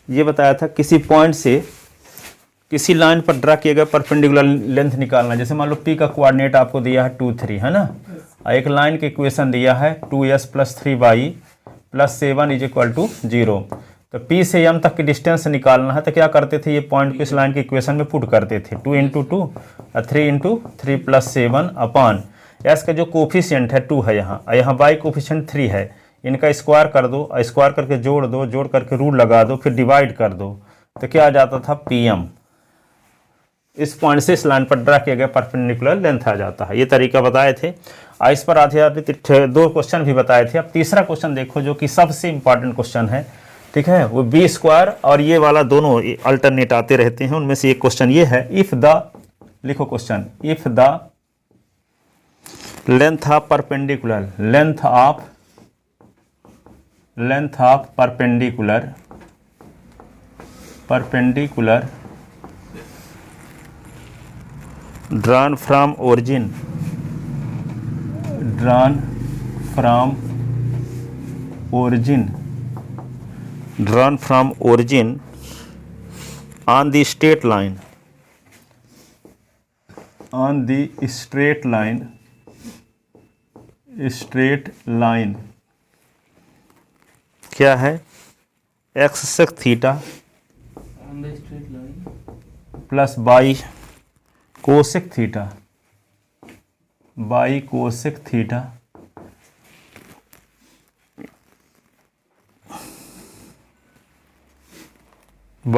ये बताया था किसी पॉइंट से किसी लाइन पर ड्रा किए गए परपेंडिकुलर लेंथ निकालना। जैसे मान लो पी का कोऑर्डिनेट आपको दिया है 2 3 है ना, और एक लाइन की इक्वेशन दिया है 2s + 3y + 7 = 0। तो P से M तक की डिस्टेंस निकालना है तो क्या करते थे, ये पॉइंट को इस लाइन की इक्वेशन में पुट करते थे 2 × 2 और 3 × 3 + 7 अपॉन S का जो कोफिशिएंट है 2 है यहाँ, और यहाँ y कोफिशिएंट 3 है, इनका स्क्वायर कर दो, स्क्वायर करके जोड़ दो, जोड़ करके रूट लगा दो, फिर डिवाइड कर दो, तो क्या आ जाता था PM। इस पॉइंट से इस लाइन पर ड्रा किया गया परपेंडिकुलर लेंथ आ जाता है। ये तरीका बताए थे, इस पर आधारित 2 क्वेश्चन भी बताए थे। अब तीसरा क्वेश्चन देखो जो कि सबसे इंपॉर्टेंट क्वेश्चन है, ठीक है, वो b² और ये वाला दोनों अल्टरनेट आते रहते हैं, उनमें से एक क्वेश्चन ये है, इफ द, लिखो question, if the length of perpendicular, length of perpendicular drawn from origin on the straight line क्या है, x sec theta plus y cosec theta, y cosec theta = a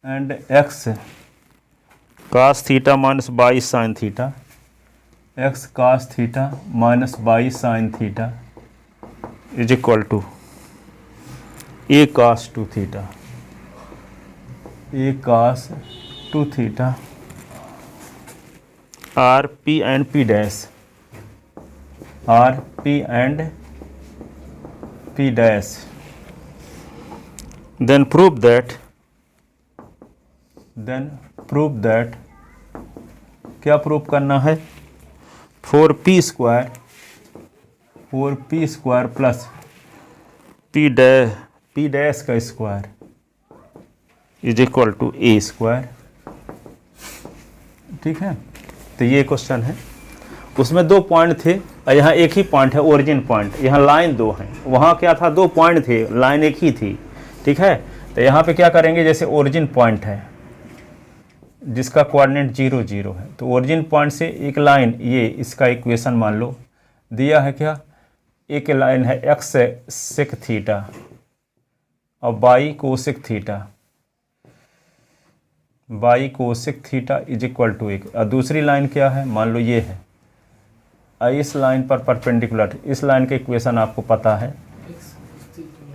and x cos theta minus y sin theta, x cos theta minus y sin theta = a cos 2 theta r p and p dash, then prove that क्या prove करना है, 4p² plus p dash का square = a²। ठीक है, तो ये question है। उसमें 2 पॉइंट थे और यहाँ एक ही पॉइंट है, ओरिजिन पॉइंट। यहाँ लाइन 2 है, वहाँ क्या था, 2 पॉइंट थे, लाइन एक ही थी। ठीक है, तो यहाँ पे क्या करेंगे, जैसे ओरिजिन पॉइंट है जिसका कोऑर्डिनेट 0 0 है, तो ओरिजिन पॉइंट से एक लाइन, ये इसका इक्वेशन मान लो दिया है, क्या, एक लाइन है x sec थीटा और y कोसेक थीटा = 1, और दूसरी लाइन क्या है, मान लो ये है, और इस लाइन पर परपेंडिकुलर, इस लाइन का इक्वेशन आपको पता है,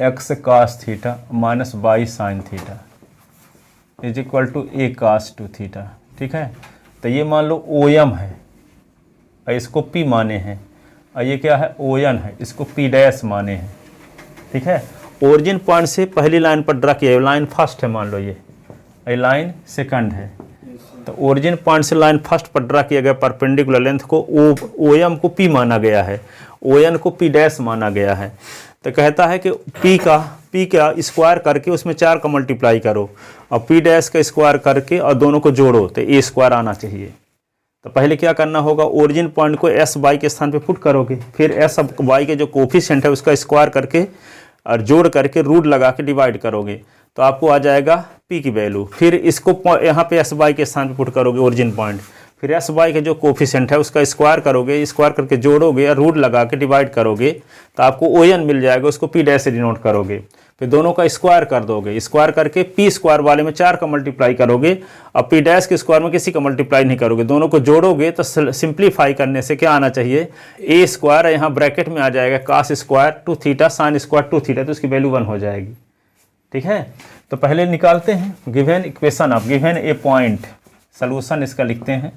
x cos theta minus y sin theta = a cos 2 theta. ठीक है, तो ये मान लो OM है और इसको P माने हैं, और ये क्या है, ON है, इसको P डैश माने हैं। ठीक है, ओरिजिन पॉइंट से पहली लाइन पर ड्रा किया, लाइन फर्स्ट है, मान लो ये लाइन सेकंड है, तो ओरिजिन पॉइंट से लाइन फर्स्ट पर ड्रा किया गया परपेंडिकुलर लेंथ को OM को P माना गया है, ON को P डैश माना गया है। तो कहता है कि P का स्क्वायर करके उसमें 4 का मल्टीप्लाई करो और P डैश का स्क्वायर करके और दोनों को जोड़ो तो a² आना चाहिए। तो पहले क्या करना होगा, ओरिजिन पॉइंट को SY के स्थान पे पुट करोगे, फिर SY के जो कोफिशिएंट है उसका स्क्वायर करके और जोड़ करके रूट लगा के डिवाइड करोगे तो आपको आ जाएगा P की वैल्यू। फिर इसको यहाँ पे SY के स्थान पे पुट करोगे ओरिजिन पॉइंट, फिर SY के जो कोफिशिएंट है उसका स्क्वायर करोगे, स्क्वायर करके जोड़ोगे या रूट लगा के डिवाइड करोगे तो आपको ON मिल जाएगा, उसको P डैश से डिनोट करोगे। फिर दोनों का स्क्वायर कर दोगे, स्क्वायर करके P² वाले में 4 का मल्टीप्लाई करोगे और P डैश के स्क्वायर में किसी का मल्टीप्लाई नहीं करोगे, दोनों को जोड़ोगे तो सिंप्लीफाई करने से क्या आना चाहिए, a² यहाँ ब्रैकेट में आ जाएगा cos² 2 थीटा sin² 2 थीटा, तो उसकी वैल्यू 1 हो जाएगी। ठीक है, तो पहले निकालते हैं given equation of given a point, solution इसका लिखते हैं,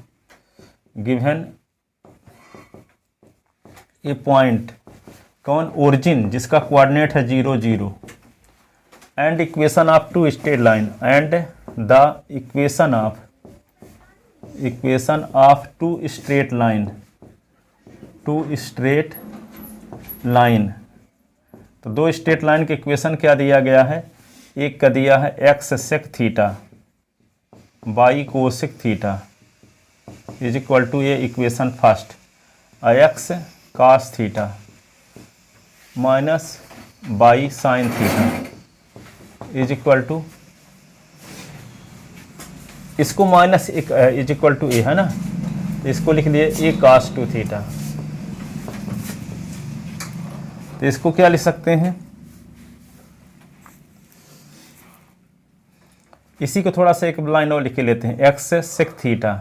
गिवन ए पॉइंट कौन, ओरिजिन जिसका कोऑर्डिनेट है 0 0 and equation of 2 straight line and the equation of 2 straight line two straight line. तो दो स्ट्रेट लाइन के इक्वेशन क्या दिया गया है, एक का दिया है x sec theta by cosec theta is equal to, ये equation first, x cos theta minus by sine theta is equal to, इसको माइनस एक इज इक्वल टू ए है ना, इसको लिख लिए ए कास टू थीटा। तो इसको क्या लिख सकते हैं, इसी को थोड़ा सा एक लाइन और लिख के लेते हैं, x sec theta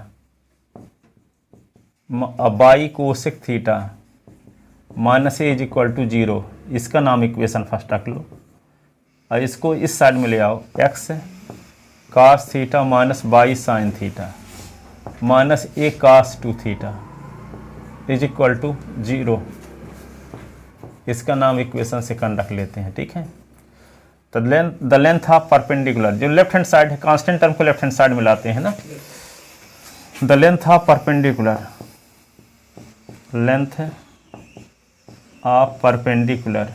by cosec theta minus a is equal to 0। इसका नाम इक्वेशन फर्स्ट रख लो और इसको इस साइड में ले आओ, x cos theta minus by sine theta minus a cos two theta is equal to 0। इसका नाम इक्वेशन सेकंड रख लेते हैं, ठीक है। तो द लेंथ ऑफ परपेंडिकुलर, जो लेफ्ट हैंड साइड है, कांस्टेंट टर्म को लेफ्ट हैंड साइड में लाते हैं ना, the length of perpendicular, length of perpendicular,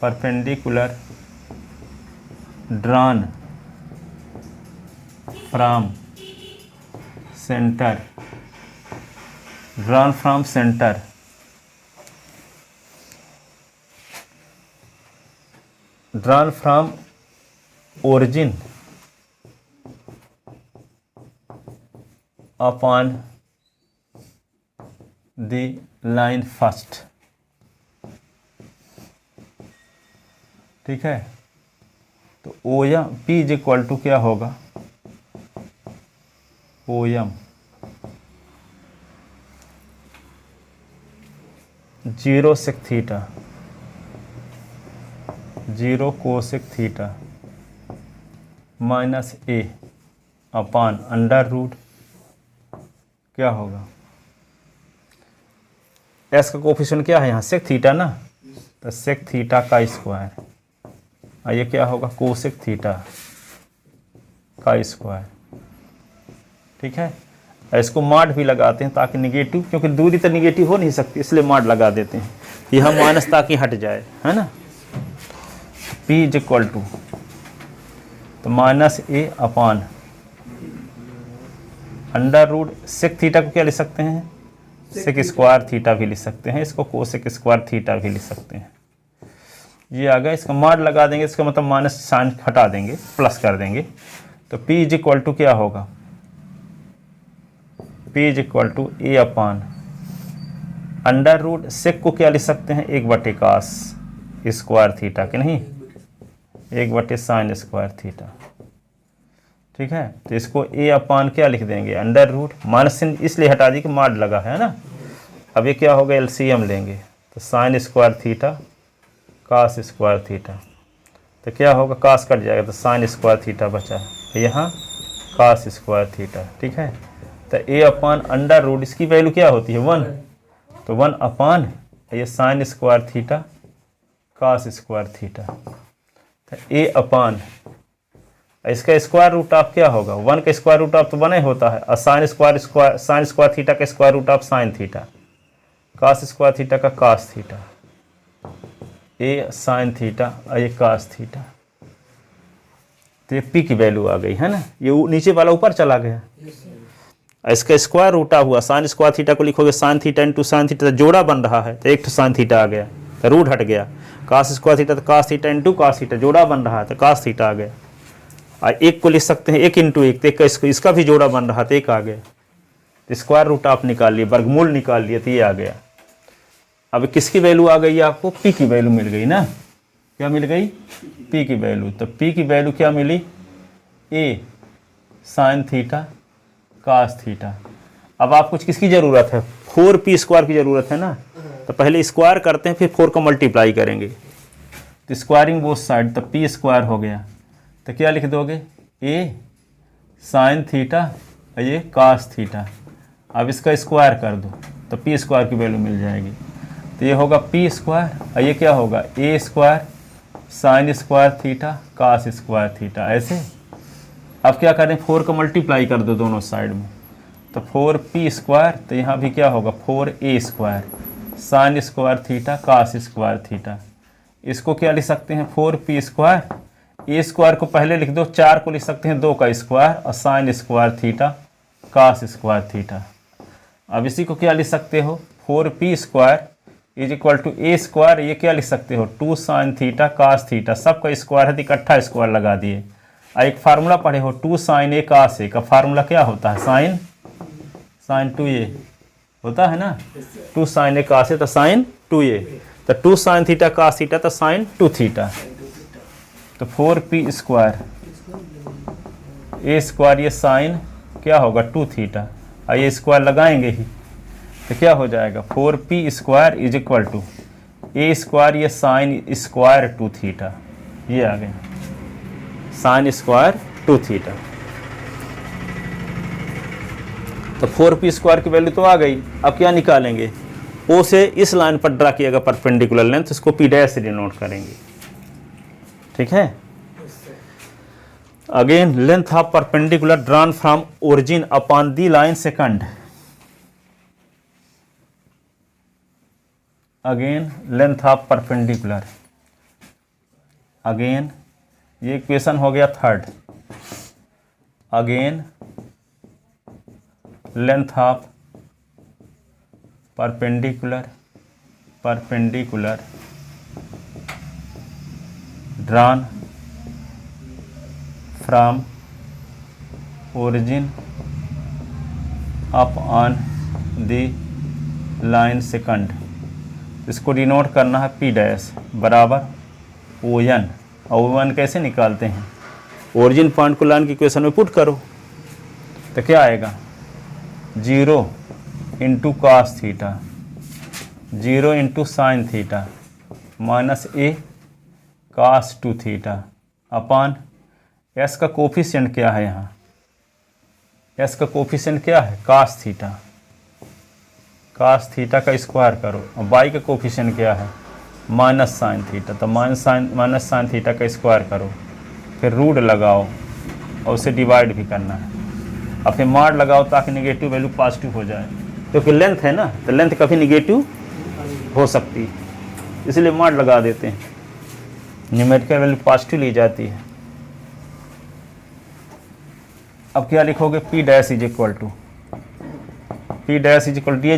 perpendicular drawn from centre, drawn from centre drawn from origin upon the line first, ठीक है। तो O M P is equal to क्या होगा, O M 0 sec theta 0 cosec theta minus a upon under root क्या होगा, S का coefficient क्या है यहाँ, सेक थीटा ना, तो सेक थीटा का स्क्वायर, और ये क्या होगा, कोसेक थीटा का स्क्वायर, ठीक है। इसको माड भी लगाते हैं ताकि निगेटिव, क्योंकि दूरी तो निगेटिव हो नहीं सकती, इसलिए माड लगा देते हैं, यह माइनस ताकि हट जाए, है ना। P इज इक्वल टू, तो minus a upon under root sec theta को क्या लिख सकते हैं, सेक स्क्वायर थीटा भी लिख सकते हैं, इसको कोसेक स्क्वायर थीटा भी लिख सकते हैं। ये आ गया, इसका माड लगा देंगे, इसका मतलब माइनस साइन हटा देंगे, प्लस कर देंगे, तो P इज इक्वल टू क्या होगा, P is equal to a upon under root sec को क्या लिख सकते हैं, 1 कास स्क्वायर थीटा के, नहीं 1 साइन स्क्वायर थीटा, ठीक है। तो इसको ए अपान क्या लिख देंगे, अंडर रूट, माइनस चिन्ह इसलिए हटा दी कि माड लगा है ना। अब ये क्या होगा, एलसीएम लेंगे, तो sine square theta cos square theta, तो क्या होगा, कास कट जाएगा तो साइन स्क्वायर थीटा बचा, यहाँ कास स्क्वायर थीटा, ठीक है। तो ए अपान अंडर रूट, इसकी वैल्यू क्या होती है 1, तो 1 अपान ये sine square theta cos square theta, तो ए अपान इसका स्क्वायर रूट ऑफ क्या होगा, 1 का स्क्वायर रूट ऑफ तो 1 ही होता है, और साइन स्क्वायर थीटा का square root of sine theta, cos square theta का cos theta, a sine theta और ये कास थीटा। तो ये पी की वैल्यू आ गई है ना, ये नीचे वाला ऊपर चला गया, इसका स्क्वायर रूटा हुआ, साइन स्क्वायर थीटा को लिखोगे sine theta into sine theta, तो जोड़ा बन रहा है, तो एक साइन थीटा आ गया, तो रूट हट गया, कास स्क्वायर थीटा तो cos theta into cos theta, जोड़ा बन रहा है तो कास थीटा आ गया, और एक को लिख सकते हैं 1 इंटू 1, तो इसका भी जोड़ा बन रहा था, 1 आ गया, तो स्क्वायर रूट आप निकाल लिए, वर्गमूल निकाल लिए, तो ये आ गया। अब किसकी वैल्यू आ गई आपको, पी की वैल्यू मिल गई ना, क्या मिल गई, पी की वैल्यू। तो पी की वैल्यू क्या मिली, ए साइन थीटा कास थीटा। अब आपको किसकी ज़रूरत है, 4p स्क्वायर की ज़रूरत है ना, तो पहले स्क्वायर करते हैं फिर 4 का मल्टीप्लाई करेंगे, तो स्क्वायरिंग बोथ साइड, तो p स्क्वायर हो गया, तो क्या लिख दोगे, ए साइन थीटा और ये कास थीटा, अब इसका स्क्वायर कर दो तो p स्क्वायर की वैल्यू मिल जाएगी, तो ये होगा p स्क्वायर और ये क्या होगा, a square sine square theta cos square theta, ऐसे। अब क्या करें, 4 का मल्टीप्लाई कर दो दोनों साइड में, तो 4p स्क्वायर, तो यहाँ भी क्या होगा 4a square sine square theta cos square theta. इसको क्या लिख सकते हैं 4p स्क्वायर, ए स्क्वायर को पहले लिख दो, 4 को लिख सकते हैं 2 का स्क्वायर और sine square theta cos square theta. अब इसी को क्या लिख सकते हो 4p square is equal to a square, ये क्या लिख सकते हो 2 साइन थीटा कास थीटा, सबका स्क्वायर है तो इकट्ठा स्क्वायर लगा दिए। एक फार्मूला पढ़े हो 2 साइन ए कास ए का फार्मूला क्या होता है साइन 2a होता है ना, 2 साइन ए कास ए तो साइन 2a, तो 2 साइन थीटा कास थीटा तो साइन 2 थीटा। तो 4p स्क्वायर ए स्क्वायर ये साइन क्या होगा 2 थीटा, और ये स्क्वायर लगाएंगे ही तो क्या हो जाएगा 4p square is equal to a square ये साइन स्क्वायर 2 थीटा, ये आ गया साइन स्क्वायर 2 थीटा। तो 4p स्क्वायर की वैल्यू तो आ गई। अब क्या निकालेंगे, ओ से इस लाइन पर ड्रा किएगा परपेंडिकुलर लेंथ, इसको p डैश से डिनोट करेंगे, ठीक है। Again length of perpendicular drawn from origin upon the line second. Again length of perpendicular, again ये इक्वेशन हो गया third. Again length of perpendicular drawn from origin up on the line second, इसको denote करना है p dash बराबर ON। और ON कैसे निकालते हैं, ओरिजिन पॉइंट को लाइन की इक्वेशन में पुट करो तो क्या आएगा 0 into cos theta 0 into sine theta minus a cos 2 theta upon S का कोफिशिएंट क्या है, यहाँ एस का कोफिशिएंट क्या है कास थीटा का स्क्वायर करो, और बाई का कोफिशिएंट क्या है माइनस साइन थीटा, तो माइनस साइन थीटा का स्क्वायर करो, फिर रूट लगाओ और उसे डिवाइड भी करना है, और फिर मॉड लगाओ ताकि नेगेटिव वैल्यू पॉजिटिव हो जाए, क्योंकि लेंथ है ना तो लेंथ कभी नेगेटिव हो सकती है, इसलिए मॉड लगा देते हैं, न्यूमेरिकल वैल्यू पॉजिटिव ली जाती है। अब क्या लिखोगे p dash is equal to ये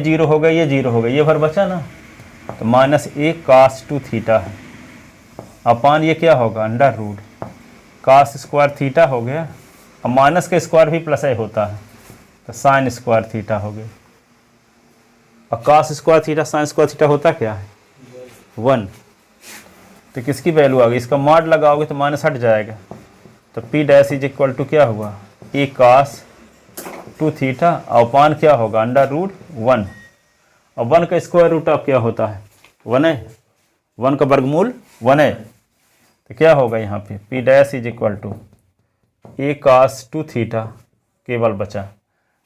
0 हो गया, ये 0 हो गया, ये भर बचा ना, तो माइनस ए कास 2 थीटा है अपान ये क्या होगा under root cos square theta हो गया, और माइनस का स्क्वायर भी प्लस ए होता है तो साइन स्क्वायर थीटा हो गया, और cos square theta sine square theta होता क्या है 1, तो किसकी वैल्यू आ गई, इसका मॉड लगाओगे तो माइनस हट जाएगा, तो p dash is equal to क्या हुआ ए कास 2 थीटा अपान क्या होगा अंडर रूट 1, और 1 का स्क्वायर रूट अब क्या होता है 1 है, 1 का वर्गमूल 1 है, तो क्या होगा यहाँ पे p dash is equal to a cos 2 theta केवल बचा,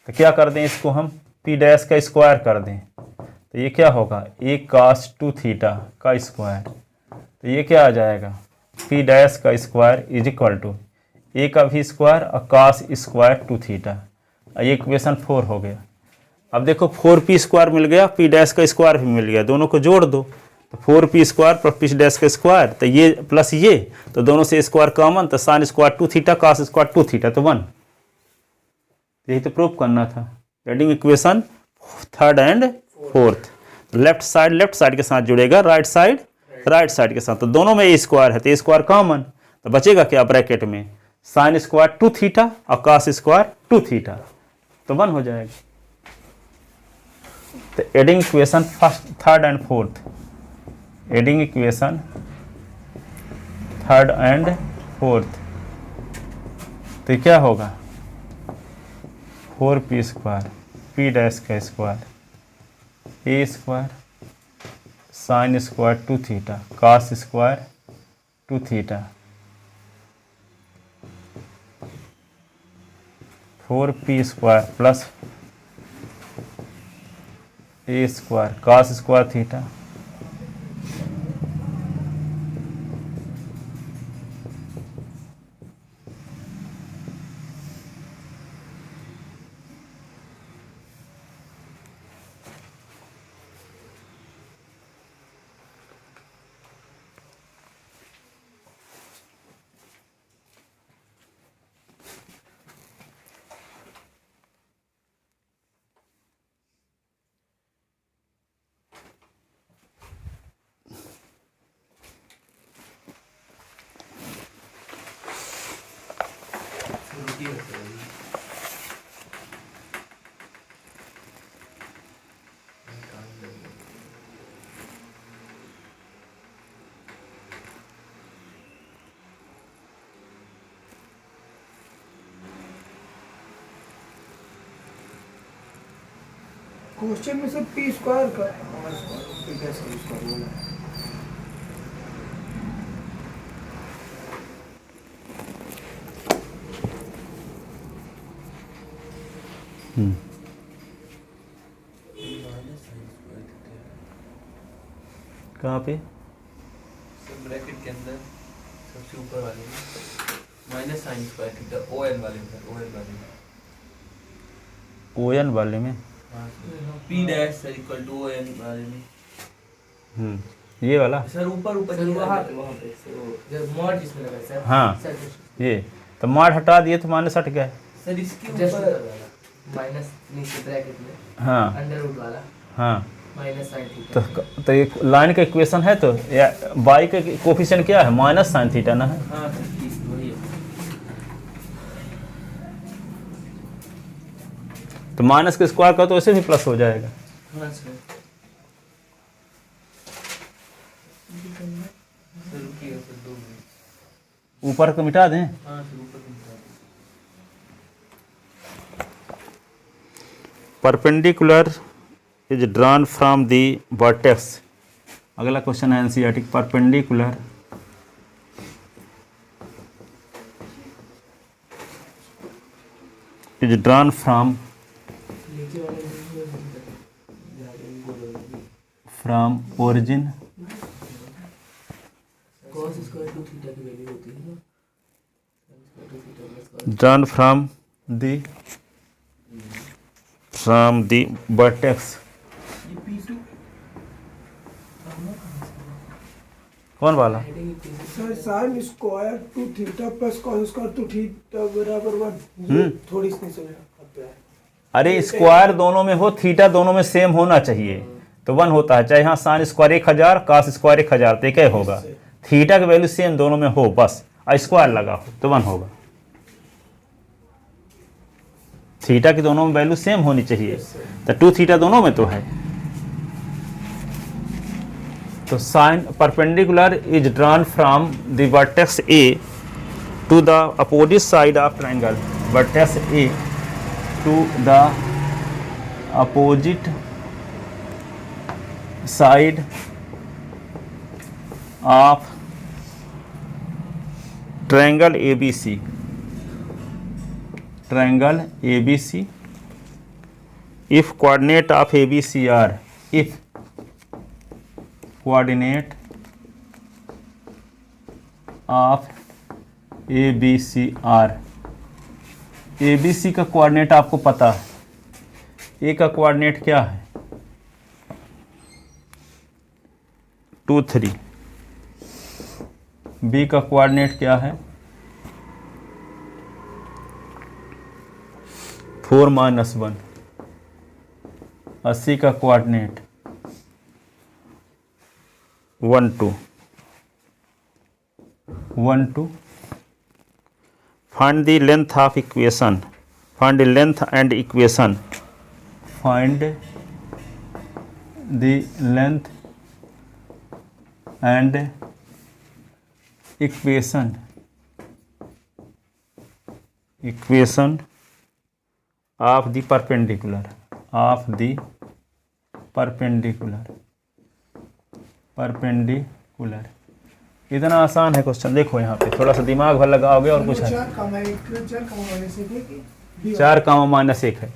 तो क्या कर दें इसको हम p डैश का स्क्वायर कर दें, तो ये क्या होगा ए कास 2 थीटा का स्क्वायर, तो ये क्या आ जाएगा p डैश का स्क्वायर इज इक्वल टू ए का भी स्क्वायर और कास स्क्वायर 2 थीटा, ये इक्वेशन 4 हो गया। अब देखो 4p स्क्वायर मिल गया, p डैश का स्क्वायर भी मिल गया, दोनों को जोड़ दो तो 4p square plus p dash का स्क्वायर, तो ये प्लस ये तो दोनों से स्क्वायर कॉमन, तो sine square 2 theta cos square 2 theta तो 1, यही तो प्रूव करना था। Adding equation third and fourth, left side के साथ जुड़ेगा, राइट साइड के साथ, तो दोनों में ए स्क्वायर है तो ए स्क्वायर कॉमन, तो बचेगा क्या ब्रैकेट में साइन स्क्वायर 2 थीटा और कास स्क्वायर 2 थीटा तो 1 हो जाएगा। तो adding equation first third and fourth, adding equation third and fourth, तो क्या होगा 4p स्क्वायर p डैश का square a square sine square 2 theta cos square 2 theta 4p square plus a square cos square theta question में सब P square का R square तो क्या सही स्क्वायर बोला है? कहाँ पे? ब्रैकेट के अंदर सबसे ऊपर वाले में minus sine square theta O N वाले में ओ एन वाले में ओ एन वाले में पी डैश सर इक्वल टू ओ एन वाले में ये वाला सर ऊपर ऊपर वहाँ पे जब मॉड जिसमें लगा है सर हाँ ये तो मार हटा दिए तो माइनस हट गया है। सर इसके ऊपर माइनस नीचे ब्रैकेट में हाँ अंडर रूट वाला हाँ माइनस साइन थीटा तो एक लाइन का इक्वेशन है तो बाई का कोफिशिएंट क्या है? माइनस साइन थीटा ना है। हाँ सर प्लीज वही है तो माइनस के स्क्वायर का तो वैसे भी प्लस हो जाएगा। हाँ सर रुकिए सर 2 मिनट ऊपर को मिटा दें। हाँ सर ऊपर perpendicular is drawn from the vertex. अगला क्वेश्चन है NCERT. Perpendicular is drawn from origin cos square 2 theta की वैल्यू होती है ना ड्रॉन फ्रॉम दी वर्टेक्स। ये P2 कौन वाला? Sir sign square 2 theta plus cos square 2 theta बराबर 1 थोड़ी सी समझ आता है। अरे स्क्वायर दोनों में हो, थीटा दोनों में सेम होना चाहिए तो 1 होता है। चाहे यहाँ साइन स्क्वायर 1000 कास स्क्वायर 1000 तो क्या होगा? थीटा की वैल्यू सेम दोनों में हो बस, स्क्वायर लगा हो तो 1 होगा। थीटा की दोनों में वैल्यू सेम होनी चाहिए तो 2 थीटा दोनों में तो है। तो sine perpendicular is drawn from the vertex A to the opposite side of triangle. Vertex A to the opposite side of triangle ABC। Triangle ABC if coordinate of ABC are, if coordinate of ABC are, ABC का coordinate आपको पता है। ए का coordinate क्या है? 2 3। B का coordinate क्या है? 4 - 1। 80 का coordinate 1 2 1 2। Find the length of equation. Find the length and equation. Find the length and equation. Equation of the perpendicular. Of the perpendicular. Perpendicular. इतना आसान है क्वेश्चन। देखो यहाँ पे थोड़ा सा दिमाग भर लगाओगे और कुछ है। 4 - -1 है।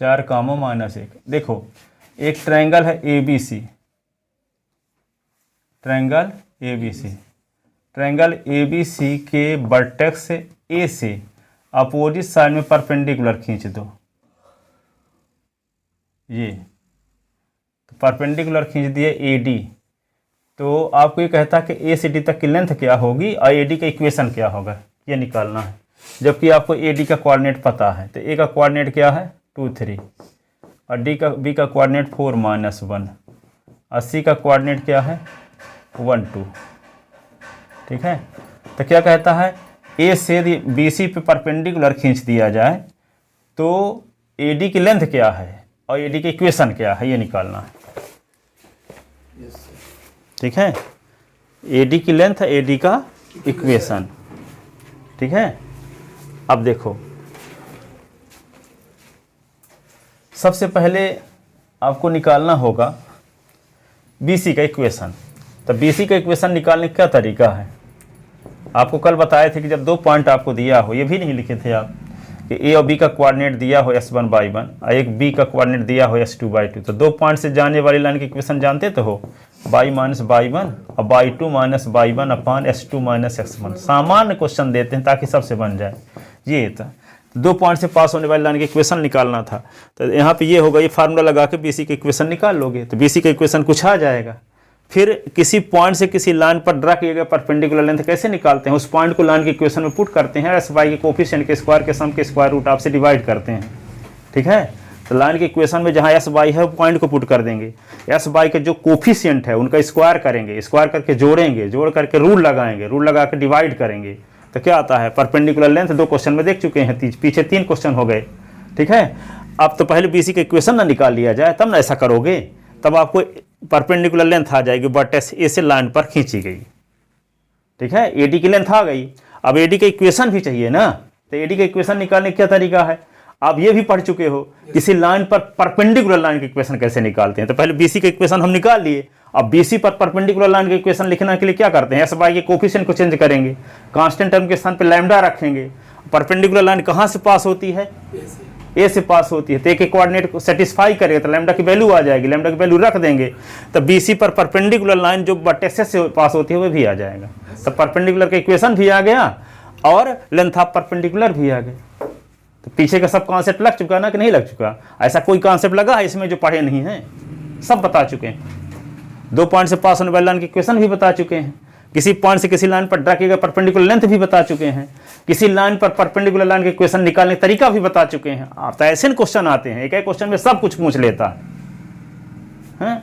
4 - 1। देखो एक ट्रायंगल है ABC। Triangle ABC। Triangle ABC के वर्टेक्स ए से अपोजिट साइड में परपेंडिकुलर खींच दो। ये तो परपेंडिकुलर खींच दिए AD। तो आपको ये कहता है कि A से D तक की लेंथ क्या होगी और AD का इक्वेशन क्या होगा, ये निकालना है। जबकि आपको AD का कोऑर्डिनेट पता है। तो A का कोऑर्डिनेट क्या है? 2 3 और B का कोऑर्डिनेट 4 - 1 और C का कोऑर्डिनेट क्या है? 1 2। ठीक है। तो क्या कहता है? A से BC पे परपेंडिकुलर खींच दिया जाए तो AD की लेंथ क्या है और AD की इक्वेशन क्या है, ये निकालना है। ठीक है। AD की लेंथ, AD का इक्वेशन। ठीक है। अब देखो सबसे पहले आपको निकालना होगा BC का इक्वेशन। तो BC का इक्वेशन निकालने का क्या तरीका है, आपको कल बताए थे कि जब 2 पॉइंट आपको दिया हो, ये भी नहीं लिखे थे आप कि A और B का कोऑर्डिनेट दिया हो S1/1 और एक B का कोऑर्डिनेट दिया हो S2/2, तो 2 पॉइंट से जाने वाली लाइन की इक्वेशन जानते तो हो, y - y1 और y2 - y1 अपान S2 - x1। सामान्य क्वेश्चन देते हैं ताकि सबसे बन जाए। ये था 2 पॉइंट से पास होने वाली लाइन की इक्वेशन निकालना था। तो यहाँ पे ये होगा, ये फार्मूला लगा के BC की इक्वेशन निकाल लोगे तो BC का इक्वेशन कुछ आ जाएगा। फिर किसी पॉइंट से किसी लाइन पर ड्रा किए गए परपेंडिकुलर लेंथ कैसे निकालते हैं, उस पॉइंट को लाइन की इक्वेशन में पुट करते हैं, एस वाई के कोफिशिएंट के स्क्वायर के सम के स्क्वायर रूट आपसे डिवाइड करते हैं। ठीक है, तो लाइन की इक्वेशन में जहाँ एस वाई है पॉइंट को पुट कर देंगे, एस वाई के जो कोफिशिएंट है उनका स्क्वायर करेंगे, स्क्वायर करके जोड़ेंगे, जोड़ करके रूल लगाएंगे, रूल लगा के डिवाइड करेंगे, तो क्या आता है परपेंडिकुलर लेंथ। 2 क्वेश्चन में देख चुके हैं, पीछे 3 क्वेश्चन हो गए। ठीक है, अब तो पहले BC का इक्वेशन ना निकाल लिया जाए, तब ना ऐसा करोगे, तब आपको परपेंडिकुलर लेंथ आ जाएगी, वर्टेक्स A से लाइन पर खींची गई। ठीक है, AD की लेंथ आ गई, अब AD का इक्वेशन भी चाहिए ना, तो AD का इक्वेशन निकालने का क्या तरीका है, आप ये भी पढ़ चुके हो, किसी लाइन पर परपेंडिकुलर लाइन की इक्वेशन कैसे निकालते हैं। तो पहले BC का इक्वेशन हम निकाल लिए, अब BC पर परपेंडिकुलर लाइन का इक्वेशन लिखने के लिए क्या करते हैं, एस वाई के कोफिशिएंट को चेंज करेंगे, कांस्टेंट टर्म के स्थान पर लैम्डा रखेंगे। परपेंडिकुलर लाइन कहाँ से पास होती है, A से पास होती है, तो एक कोऑर्डिनेट को सेटिस्फाई करेगा तो लैम्डा की वैल्यू आ जाएगी, लैम्डा की वैल्यू रख देंगे, तो BC पर परपेंडिकुलर लाइन जो वर्टेक्स से पास होती है वो भी आ जाएगा। तो परपेंडिकुलर का इक्वेशन भी आ गया और लेंथ ऑफ परपेंडिकुलर भी आ गए। तो पीछे का सब कॉन्सेप्ट लग चुका ना कि नहीं लग चुका, ऐसा कोई कॉन्सेप्ट लगा है इसमें जो पढ़े नहीं हैं, सब बता चुके हैं। 2 पॉइंट से पास होने वाली लाइन की इक्वेशन भी बता चुके हैं, किसी पॉइंट से किसी लाइन पर ड्रा किए गए परपेंडिकुलर लेंथ भी बता चुके हैं, किसी लाइन पर परपेंडिकुलर लाइन के इक्वेशन निकालने का तरीका भी बता चुके हैं। आप तो ऐसे क्वेश्चन आते हैं, एक एक क्वेश्चन में सब कुछ पूछ लेता है।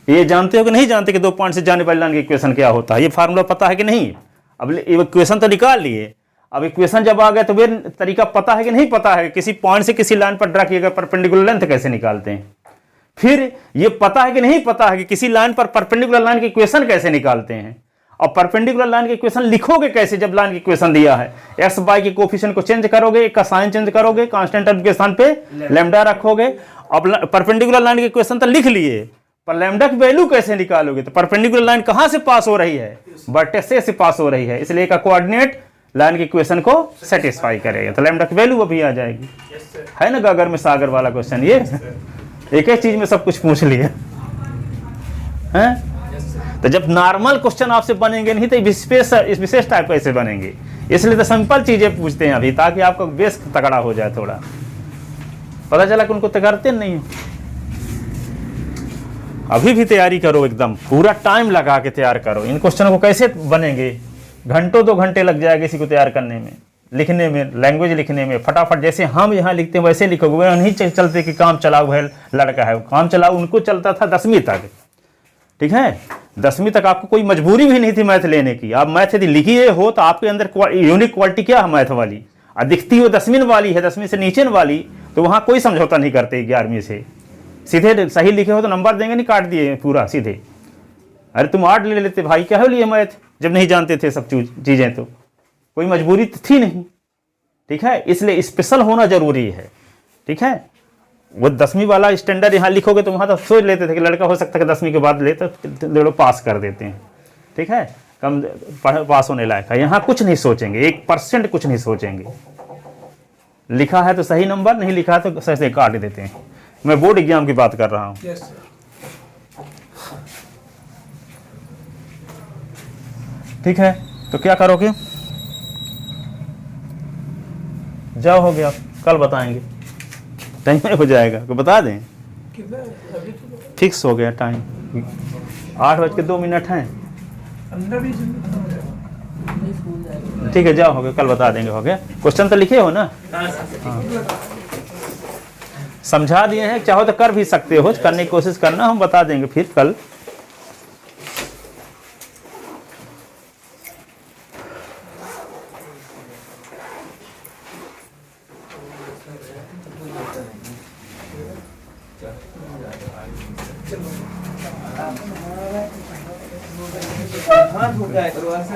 ये जानते हो कि नहीं जानते कि 2 पॉइंट से जाने वाली लाइन की इक्वेशन क्या होता है, ये फार्मूला पता है कि नहीं। अब इक्वेशन तो निकाल लिए, अब इक्वेशन जब आ गए तो वे तरीका पता है कि नहीं पता है, किसी पॉइंट से किसी लाइन पर ड्रा किए गए परपेंडिकुलर लेंथ कैसे निकालते हैं। फिर ये पता है कि नहीं पता है कि किसी लाइन पर परपेंडिकुलर लाइन की इक्वेशन कैसे निकालते हैं, और परपेंडिकुलर लाइन की इक्वेशन लिखोगे कैसे जब लाइन की इक्वेशन दिया है, एस वाई के कोफिशिएंट को चेंज करोगे, एक का साइन चेंज करोगे, कांस्टेंट टर्म के स्थान पे लैम्डा रखोगे। अब परपेंडिकुलर लाइन की इक्वेशन तो लिख लिए, पर लैम्डा की वैल्यू कैसे निकालोगे, तो परपेंडिकुलर लाइन कहां से पास हो रही है, वर्टेक्स A से पास हो रही है, इसलिए का कोऑर्डिनेट लाइन की इक्वेशन को सेटिस्फाई करेगा, तो लैम्डा की वैल्यू अभी आ जाएगी। है ना गागर में सागर वाला क्वेश्चन, ये एक ही चीज में सब कुछ पूछ लिए हैं। तो जब नॉर्मल क्वेश्चन आपसे बनेंगे नहीं तो विशेष टाइप कैसे बनेंगे, इसलिए तो सिंपल चीजें पूछते हैं अभी, ताकि आपका बेस तगड़ा हो जाए। थोड़ा पता चला कि उनको तैयारते नहीं हो, अभी भी तैयारी करो, एकदम पूरा टाइम लगा के तैयार करो। इन क्वेश्चनों को कैसे बनेंगे, घंटों 2 घंटे लग जाएगा इसी को तैयार करने में, लिखने में, लैंग्वेज लिखने में। फटाफट जैसे हम यहाँ लिखते हैं वैसे लिखोगे, वह नहीं चलते कि काम चलाऊ है लड़का है, काम चलाऊ उनको चलता था 10वीं तक। ठीक है, 10वीं तक आपको कोई मजबूरी भी नहीं थी मैथ लेने की। आप मैथ यदि लिखिए हो तो आपके अंदर यूनिक क्वालिटी क्या है मैथ वाली, और दिखती हो 10वीं वाली है, 10वीं से नीचे वाली, तो वहाँ कोई समझौता नहीं करते 11वीं से। सीधे सही लिखे हो तो नंबर देंगे, नहीं काट दिए पूरा सीधे। अरे तुम 8 ले लेते भाई, क्या हो लिए मैथ जब नहीं जानते थे सब चीज़ें, तो कोई मजबूरी तो थी नहीं। ठीक है, इसलिए स्पेशल होना जरूरी है। ठीक है, वो 10वीं वाला स्टैंडर्ड यहाँ लिखोगे तो वहाँ तो सोच लेते थे कि लड़का हो सकता है कि 10वीं के बाद ले तो पास कर देते हैं। ठीक है, कम पास होने लायक है। यहाँ कुछ नहीं सोचेंगे, 1% कुछ नहीं सोचेंगे। लिखा है तो सही नंबर, नहीं लिखा है तो सही से काट देते हैं। मैं बोर्ड एग्जाम की बात कर रहा हूँ। ठीक है, तो क्या करोगे, जाओ हो गया, कल बताएंगे, टाइम हो जाएगा तो बता दें, फिक्स हो गया टाइम, 8:02 हैं। ठीक है, जाओ हो गया, कल बता देंगे, हो गया। क्वेश्चन तो लिखे हो ना, हाँ समझा दिए हैं, चाहो तो कर भी सकते हो, करने की कोशिश करना, हम बता देंगे फिर कल।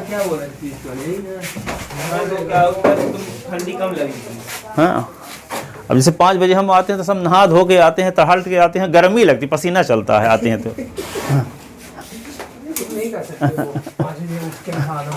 क्या हो रहा है, ठंडी कम लगी थी। हाँ, अब जैसे 5 बजे हम आते हैं तो सब नहा धो के आते हैं, टहल के आते हैं, गर्मी लगती, पसीना चलता है आते हैं तो। नहीं कर सकते वो 5 बजे उठ के नहा लो।